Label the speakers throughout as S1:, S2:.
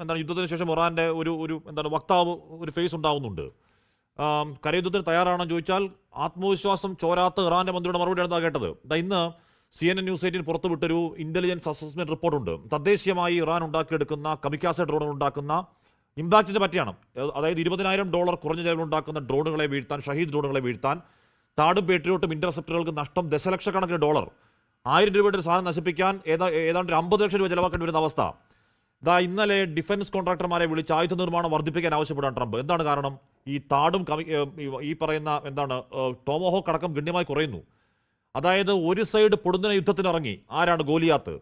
S1: എന്താണ് യുദ്ധത്തിന് ശേഷം ഇറാൻ്റെ ഒരു എന്താണ് വക്താവ് ഒരു ഫേസ് ഉണ്ടാവുന്നുണ്ട്. കരയുദ്ധത്തിന് തയ്യാറാണെന്ന് ചോദിച്ചാൽ ആത്മവിശ്വാസം ചോരാത്ത ഇറാൻ്റെ മന്ത്രിയുടെ മറുപടിയാണ് കേട്ടത്. ഇന്ന് CNN ന്യൂസ് 18 പുറത്തുവിട്ടൊരു ഇന്റലിജൻസ് അസസ്മെന്റ് റിപ്പോർട്ടുണ്ട്. തദ്ദേശീയമായി ഇറാൻ ഉണ്ടാക്കിയെടുക്കുന്ന കമിക്കാസെ ഡ്രോണുകൾ ഉണ്ടാക്കുന്ന ഇമ്പാക്റ്റിനെ പറ്റിയാണ്. അതായത് $20,000 കുറഞ്ഞ ചെലവിൽ ഉണ്ടാക്കുന്ന ഡ്രോണുകളെ വീഴ്ത്താൻ, ഷഹീദ് ഡ്രോണുകളെ വീഴ്ത്താൻ താടും പേട്രിയോട്ടും ഇന്റർസെപ്റ്ററുകൾക്ക് നഷ്ടം ദശലക്ഷക്കണക്കിന് $. 1000 രൂപയുടെ ഒരു സാധനം നശിപ്പിക്കാൻ ഏതാണ്ട് 50 ലക്ഷം രൂപ ചെലവാക്കേണ്ടി വരുന്ന അവസ്ഥ. ഇന്നലെ ഡിഫൻസ് കോൺട്രാക്ടർമാരെ വിളിച്ച് ആയുധ നിർമ്മാണം വർദ്ധിപ്പിക്കാൻ ആവശ്യപ്പെടാൻ ട്രംപ്. എന്താണ് കാരണം? ഈ താടും ഈ പറയുന്ന എന്താണ് ടോമോഹോക്ക് അടക്കം ഗണ്യമായി കുറയുന്നു. അതായത് ഒരു സൈഡ് പൊടുന്നനെ യുദ്ധത്തിനിറങ്ങി, ആരാണ്? ഗോലിയാത്ത്.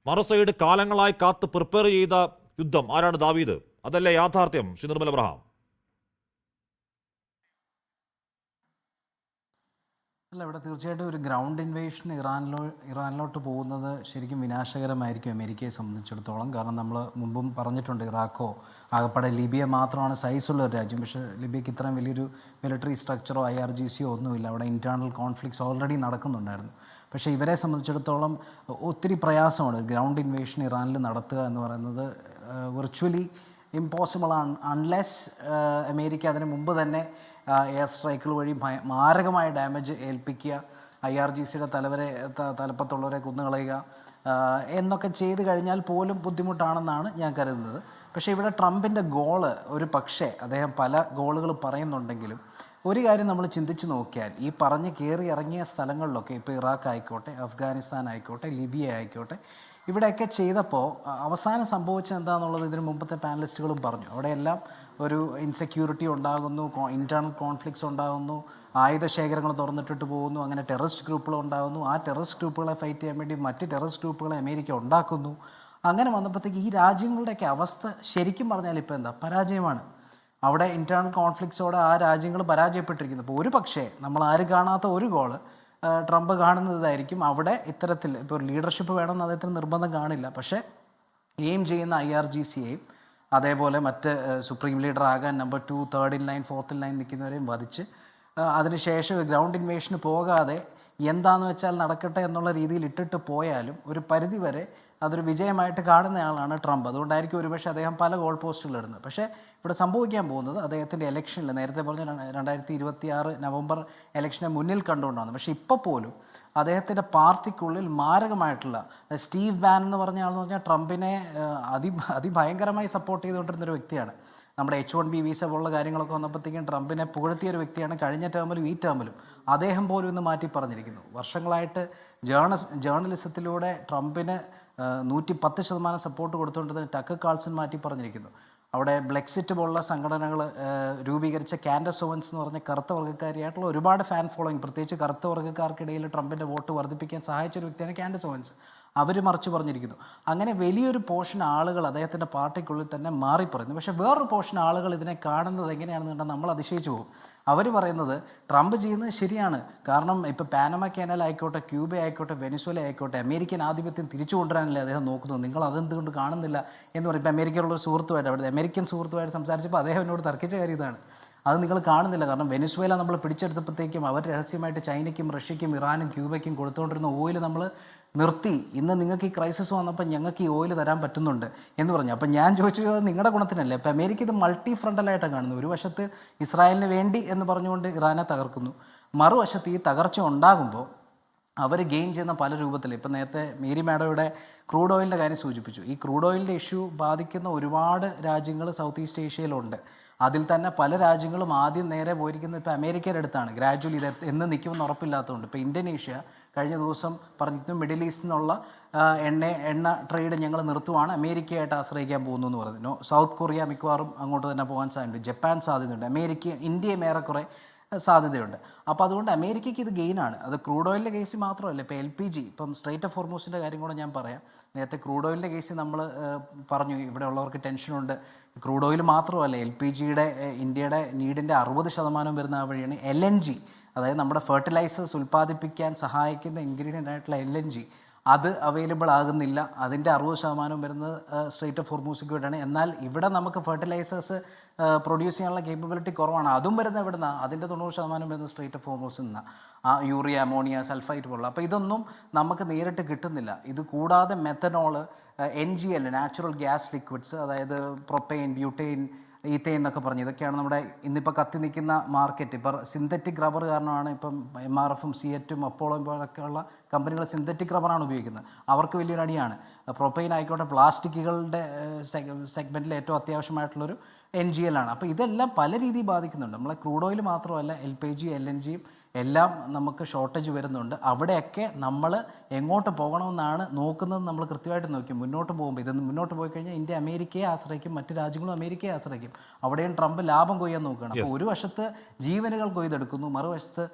S1: മറു സൈഡ് കാലങ്ങളായി കാത്ത് പ്രിപ്പയർ ചെയ്ത യുദ്ധം, ആരാണ്? ദാവീദ്. അതല്ലേ യാഥാർത്ഥ്യം, ശ്രീ നിർമ്മൽ എബ്രഹാം?
S2: അല്ല, ഇവിടെ തീർച്ചയായിട്ടും ഒരു ഗ്രൗണ്ട് ഇൻവേഷൻ ഇറാനിലോട്ട് പോകുന്നത് ശരിക്കും വിനാശകരമായിരിക്കും അമേരിക്കയെ സംബന്ധിച്ചിടത്തോളം. കാരണം നമ്മൾ മുമ്പും പറഞ്ഞിട്ടുണ്ട്, ഇറാഖോ ആകപ്പാടെ ലിബിയ മാത്രമാണ് സൈസുള്ള ഒരു രാജ്യം. പക്ഷേ ലിബിയക്ക് ഇത്രയും വലിയൊരു മിലിറ്ററി സ്ട്രക്ചറോ IRGCയോ ഒന്നുമില്ല. അവിടെ ഇൻറ്റേർണൽ കോൺഫ്ലിക്ട്സ് ഓൾറെഡി നടക്കുന്നുണ്ടായിരുന്നു. പക്ഷേ ഇവരെ സംബന്ധിച്ചിടത്തോളം ഒത്തിരി പ്രയാസമാണ്. ഗ്രൗണ്ട് ഇൻവേഷൻ ഇറാനിൽ നടത്തുക എന്ന് പറയുന്നത് വിർച്വലി ഇമ്പോസിബിൾ ആണ്, അൺലെസ് അമേരിക്ക അതിന് മുമ്പ് തന്നെ എയർ സ്ട്രൈക്കുകൾ വഴി മാരകമായ ഡാമേജ് ഏൽപ്പിക്കുക, IRGCയുടെ തലപ്പത്തുള്ളവരെ കുന്നുകളയുക എന്നൊക്കെ ചെയ്ത് കഴിഞ്ഞാൽ പോലും ബുദ്ധിമുട്ടാണെന്നാണ് ഞാൻ കരുതുന്നത്. പക്ഷേ ഇവിടെ ട്രംപിൻ്റെ ഗോള് ഒരു പക്ഷേ, അദ്ദേഹം പല ഗോളുകൾ പറയുന്നുണ്ടെങ്കിലും ഒരു കാര്യം നമ്മൾ ചിന്തിച്ച് നോക്കിയാൽ, ഈ പറഞ്ഞ് കയറി ഇറങ്ങിയ സ്ഥലങ്ങളിലൊക്കെ, ഇപ്പോൾ ഇറാഖ് ആയിക്കോട്ടെ, അഫ്ഗാനിസ്ഥാൻ ആയിക്കോട്ടെ, ലിബിയ ആയിക്കോട്ടെ, ഇവിടെയൊക്കെ ചെയ്തപ്പോൾ അവസാനം സംഭവിച്ചത് എന്താണെന്നുള്ളത് ഇതിന് മുമ്പത്തെ പാനലിസ്റ്റുകളും പറഞ്ഞു. അവിടെയെല്ലാം ഒരു ഇൻസെക്യൂരിറ്റി ഉണ്ടാകുന്നു, ഇൻറ്റേർണൽ കോൺഫ്ലിക്ട്സ് ഉണ്ടാകുന്നു, ആയുധ ശേഖരങ്ങൾ തുറന്നിട്ടിട്ട് പോകുന്നു, അങ്ങനെ ടെററിസ്റ്റ് ഗ്രൂപ്പുകൾ ഉണ്ടാകുന്നു. ആ ടെററിസ്റ്റ് ഗ്രൂപ്പുകളെ ഫൈറ്റ് ചെയ്യാൻ വേണ്ടി മറ്റ് ടെററിസ്റ്റ് ഗ്രൂപ്പുകളെ അമേരിക്ക ഉണ്ടാക്കുന്നു. അങ്ങനെ വന്നപ്പോഴത്തേക്ക് ഈ രാജ്യങ്ങളുടെയൊക്കെ അവസ്ഥ ശരിക്കും പറഞ്ഞാൽ ഇപ്പോൾ എന്താ? പരാജയമാണ്. അവിടെ ഇൻറ്റേർണൽ കോൺഫ്ലിക്ട്സോടെ ആ രാജ്യങ്ങൾ പരാജയപ്പെട്ടിരിക്കുന്നു. അപ്പോൾ ഒരു പക്ഷേ നമ്മൾ ആരും കാണാത്ത ഒരു ഗോള് ട്രംപ് കാണുന്നതായിരിക്കും. അവിടെ ഇത്തരത്തിൽ ഇപ്പോൾ ലീഡർഷിപ്പ് വേണമെന്ന് അദ്ദേഹത്തിന് നിർബന്ധം കാണില്ല. പക്ഷേ എയിം ചെയ്യുന്ന IRGCയെയും അതേപോലെ മറ്റ് സുപ്രീം ലീഡർ ആകാൻ number 2, 3rd in line, 4th in line നിൽക്കുന്നവരെയും വധിച്ച് അതിനുശേഷം ഗ്രൗണ്ട് ഇൻവേഷന് പോകാതെ എന്താണെന്ന് വെച്ചാൽ നടക്കട്ടെ എന്നുള്ള രീതിയിൽ ഇട്ടിട്ട് പോയാലും ഒരു പരിധിവരെ അതൊരു വിജയമായിട്ട് കാണുന്നയാളാണ് ട്രംപ്. അതുകൊണ്ടായിരിക്കും ഒരുപക്ഷെ അദ്ദേഹം പല ഗോൾ പോസ്റ്റുകൾ ഇടുന്നത്. പക്ഷേ ഇവിടെ സംഭവിക്കാൻ പോകുന്നത് അദ്ദേഹത്തിൻ്റെ ഇലക്ഷനിൽ, നേരത്തെ പറഞ്ഞ 2026 നവംബർ ഇലക്ഷനെ മുന്നിൽ കണ്ടുകൊണ്ടാണ്. പക്ഷേ ഇപ്പോൾ പോലും അദ്ദേഹത്തിൻ്റെ പാർട്ടിക്കുള്ളിൽ മാരകമായിട്ടുള്ള സ്റ്റീവ് ബാൻ എന്ന് പറഞ്ഞ ആളെന്ന് പറഞ്ഞാൽ ട്രംപിനെ അതിഭയങ്കരമായി സപ്പോർട്ട് ചെയ്തുകൊണ്ടിരുന്നൊരു വ്യക്തിയാണ്. നമ്മുടെ H-1B വീസ പോലുള്ള കാര്യങ്ങളൊക്കെ വന്നപ്പോഴത്തേക്കും ട്രംപിനെ പുകഴ്ത്തിയൊരു വ്യക്തിയാണ്. കഴിഞ്ഞ ടേമിലും ഈ ടേമിലും അദ്ദേഹം പോലും ഇന്ന് മാറ്റി പറഞ്ഞിരിക്കുന്നു. വർഷങ്ങളായിട്ട് ജേർണലിസത്തിലൂടെ ട്രംപിന് 110% സപ്പോർട്ട് കൊടുത്തുകൊണ്ടിരുന്ന ടക്കർ കാൾസൺ മാറ്റി പറഞ്ഞിരിക്കുന്നു. അവിടെ ബ്ലെക്സിറ്റ് പോലുള്ള സംഘടനകൾ രൂപീകരിച്ച കാൻഡസ് ഓവൻസ് എന്ന് പറഞ്ഞ കറുത്ത വർഗ്ഗക്കാരിയായിട്ടുള്ള ഒരുപാട് ഫാൻ ഫോളോയിങ്, പ്രത്യേകിച്ച് കറുത്ത വർഗ്ഗക്കാർക്കിടയിൽ ട്രംപിൻ്റെ വോട്ട് വർദ്ധിപ്പിക്കാൻ സഹായിച്ചൊരു വ്യക്തിയാണ് കാൻഡസ് ഓവൻസ്. അവർ മറിച്ച് പറഞ്ഞിരിക്കുന്നു. അങ്ങനെ വലിയൊരു പോർഷൻ ആളുകൾ അദ്ദേഹത്തിൻ്റെ പാർട്ടിക്കുള്ളിൽ തന്നെ മാറിപ്പറയുന്നു. പക്ഷേ വേറൊരു പോർഷൻ ആളുകൾ ഇതിനെ കാണുന്നത് എങ്ങനെയാണെന്ന് കണ്ടാൽ നമ്മൾ അതിശയിച്ചു പോകും. അവർ പറയുന്നത് ട്രംപ് ചെയ്യുന്നത് ശരിയാണ്. കാരണം ഇപ്പോൾ പാനമ കനാൽ ആയിക്കോട്ടെ, ക്യൂബ ആയിക്കോട്ടെ, വെനിസ്വേല ആയിക്കോട്ടെ, അമേരിക്കൻ ആധിപത്യം തിരിച്ചു കൊണ്ടുവരാനല്ലേ അദ്ദേഹം നോക്കുന്നത്. നിങ്ങൾ അതെന്തുകൊണ്ട് കാണുന്നില്ല എന്ന് പറയും. ഇപ്പോൾ അമേരിക്കയിലുള്ള ഒരു സുഹൃത്തുമായിട്ട്, അവിടുത്തെ അമേരിക്കൻ സുഹൃത്തുമായിട്ട് സംസാരിച്ചപ്പോൾ അദ്ദേഹം എന്നോട് തർക്കിച്ച കാര്യം ഇതാണ്. അത് നിങ്ങൾ കാണുന്നില്ല. കാരണം വെനിസ്വേല നമ്മൾ പിടിച്ചെടുത്തപ്പോഴത്തേക്കും അവർ രഹസ്യമായിട്ട് ചൈനയ്ക്കും റഷ്യയ്ക്കും ഇറാനും ക്യൂബയ്ക്കും കൊടുത്തുകൊണ്ടിരുന്ന ഓയിൽ നമ്മൾ നിർത്തി. ഇന്ന് നിങ്ങൾക്ക് ഈ ക്രൈസിസ് വന്നപ്പോൾ ഞങ്ങൾക്ക് ഈ ഓയിൽ തരാൻ പറ്റുന്നുണ്ട് എന്ന് പറഞ്ഞു. അപ്പം ഞാൻ ചോദിച്ചത് നിങ്ങളുടെ ഗുണത്തിനല്ലേ? ഇപ്പം അമേരിക്ക ഇത് മൾട്ടി ഫ്രണ്ടലായിട്ടാണ് കാണുന്നത്. ഒരു വശത്ത് ഇസ്രായേലിന് വേണ്ടി എന്ന് പറഞ്ഞുകൊണ്ട് ഇറാനെ തകർക്കുന്നു, മറുവശത്ത് ഈ തകർച്ച ഉണ്ടാകുമ്പോൾ അവർ ഗെയിൻ ചെയ്യുന്ന പല രൂപത്തിൽ. ഇപ്പം നേരത്തെ മേരി മാഡോയുടെ ക്രൂഡ് ഓയിലിൻ്റെ കാര്യം സൂചിപ്പിച്ചു. ഈ ക്രൂഡ് ഓയിലിൻ്റെ ഇഷ്യൂ ബാധിക്കുന്ന ഒരുപാട് രാജ്യങ്ങൾ സൗത്ത് ഈസ്റ്റ് ഏഷ്യയിലുണ്ട്. അതിൽ തന്നെ പല രാജ്യങ്ങളും ആദ്യം നേരെ പോയിരിക്കുന്നത് ഇപ്പോൾ അമേരിക്കയുടെ അടുത്താണ്. ഗ്രാജുവലി ഇത് എന്ന് നിൽക്കുമെന്ന് ഉറപ്പില്ലാത്തതുകൊണ്ട് ഇപ്പോൾ ഇന്തോനേഷ്യ കഴിഞ്ഞ ദിവസം പറഞ്ഞിരുന്നു മിഡിൽ ഈസ്റ്റിൽ നിന്നുള്ള എണ്ണ ട്രേഡ് ഞങ്ങൾ നിർത്തുവാണ്, അമേരിക്കയായിട്ട് ആശ്രയിക്കാൻ പോകുന്നു എന്ന് പറഞ്ഞു. സൗത്ത് കൊറിയ മിക്കവാറും അങ്ങോട്ട് തന്നെ പോകാൻ സാധ്യതയുണ്ട്. ജപ്പാൻ സാധ്യതയുണ്ട്. ഇന്ത്യയും ഏറെക്കുറെ സാധ്യതയുണ്ട്. അപ്പോൾ അതുകൊണ്ട് അമേരിക്കയ്ക്ക് ഇത് ഗെയിനാണ്. അത് ക്രൂഡ് ഓയിലിൻ്റെ കേസിൽ മാത്രമല്ല, ഇപ്പോൾ LPG, ഇപ്പം സ്ട്രേറ്റ് ഓഫ് ഹോർമൂസിൻ്റെ കാര്യം കൂടെ ഞാൻ പറയാം. നേരത്തെ ക്രൂഡ് ഓയിലിൻ്റെ കേസിൽ നമ്മൾ പറഞ്ഞു ഇവിടെ ഉള്ളവർക്ക് ടെൻഷനുണ്ട്. ക്രൂഡ് ഓയിൽ മാത്രമല്ല, LPGയുടെ ഇന്ത്യയുടെ നീഡിൻ്റെ 60% വരുന്ന ആ വഴിയാണ് LNG. അതായത് നമ്മുടെ ഫെർട്ടിലൈസേഴ്സ് ഉൽപ്പാദിപ്പിക്കാൻ സഹായിക്കുന്ന ഇൻഗ്രീഡിയൻ്റ് ആയിട്ടുള്ള LNG. അത് അവൈലബിൾ ആകുന്നില്ല. അതിൻ്റെ 60% വരുന്നത് സ്ട്രേറ്റ് ഓഫ് ഹോർമൂസിക്ക് വേണ്ടിയാണ്. എന്നാൽ ഇവിടെ നമുക്ക് ഫെർട്ടിലൈസേഴ്സ് പ്രൊഡ്യൂസ് ചെയ്യാനുള്ള കേപ്പബിലിറ്റി കുറവാണ്. അതും വരുന്നത് എവിടെ നിന്നാണ്? അതിൻ്റെ 90% വരുന്നത് സ്ട്രേറ്റ് ഓഫ് ഹോർമൂസിൽ നിന്നാണ്. യൂറിയ, അമോണിയ, സൾഫൈറ്റ് പോലുള്ള. അപ്പോൾ ഇതൊന്നും നമുക്ക് നേരിട്ട് കിട്ടുന്നില്ല. ഇത് കൂടാതെ methanol, NGL natural gas liquids, അതായത് പ്രൊപ്പെയിൻ, ബ്യൂട്ടെയിൻ, ഈത്തേൻ എന്നൊക്കെ പറഞ്ഞ് ഇതൊക്കെയാണ് നമ്മുടെ ഇന്നിപ്പോൾ കത്തി നിൽക്കുന്ന മാർക്കറ്റ്. ഇപ്പോൾ സിന്തറ്റിക് റബ്ബർ കാരണമാണ് ഇപ്പം MRFും സിയറ്റും അപ്പോളോയും പോലൊക്കെയുള്ള കമ്പനികൾ സിന്തറ്റിക് റബ്ബറാണ് ഉപയോഗിക്കുന്നത്. അവർക്ക് വലിയൊരു അടിയാണ്. പ്രൊപ്പെയിൻ ആയിക്കോട്ടെ, പ്ലാസ്റ്റിക്കുകളുടെ സെഗ്മെൻറ്റിൽ ഏറ്റവും അത്യാവശ്യമായിട്ടുള്ളൊരു NGL ആണ്. അപ്പോൾ ഇതെല്ലാം പല രീതിയിൽ ബാധിക്കുന്നുണ്ട്. നമ്മളെ ക്രൂഡ് ഓയിൽ മാത്രമല്ല, LPG, LNGയും എല്ലാം നമുക്ക് ഷോർട്ടേജ് വരുന്നുണ്ട്. അവിടെയൊക്കെ നമ്മൾ എങ്ങോട്ട് പോകണമെന്നാണ് നോക്കുന്നത്. നമ്മൾ കൃത്യമായിട്ട് നോക്കും. മുന്നോട്ട് പോകുമ്പോൾ ഇത് മുന്നോട്ട് പോയി കഴിഞ്ഞാൽ ഇന്ത്യ അമേരിക്കയെ ആശ്രയിക്കും, മറ്റ് രാജ്യങ്ങളും അമേരിക്കയെ ആശ്രയിക്കും. അവിടെയും ട്രംപ് ലാഭം കൊയ്യാൻ നോക്കുകയാണ്. അപ്പോൾ ഒരു വശത്ത് ജീവനുകൾ കൊയ്തെടുക്കുന്നു, മറുവശത്ത്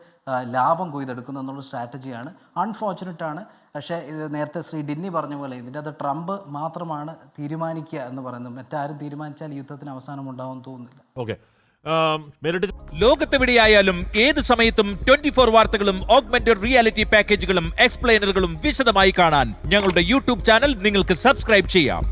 S2: ലാഭം കൊയ്തെടുക്കുന്നു എന്നുള്ള സ്ട്രാറ്റജിയാണ്. അൺഫോർച്ചുനേറ്റ് ആണ്. പക്ഷേ ഇത് നേരത്തെ ശ്രീ ഡിന്നി പറഞ്ഞ പോലെ ഇതിൻ്റെ അത് ട്രംപ് മാത്രമാണ് തീരുമാനിക്കുക എന്ന് പറയുന്നത്. മറ്റാരും തീരുമാനിച്ചാൽ യുദ്ധത്തിന് അവസാനം ഉണ്ടാവുമെന്ന് തോന്നുന്നില്ല.
S1: ഓക്കെ,
S3: ലോകത്തെവിടെയായാലും ഏത് സമയത്തും 24 വാർത്തകളും ഓഗ്മെന്റഡ് റിയാലിറ്റി പാക്കേജുകളും എക്സ്പ്ലെയിനറുകളും വിശദമായി കാണാൻ ഞങ്ങളുടെ യൂട്യൂബ് ചാനൽ നിങ്ങൾക്ക് സബ്സ്ക്രൈബ് ചെയ്യാം.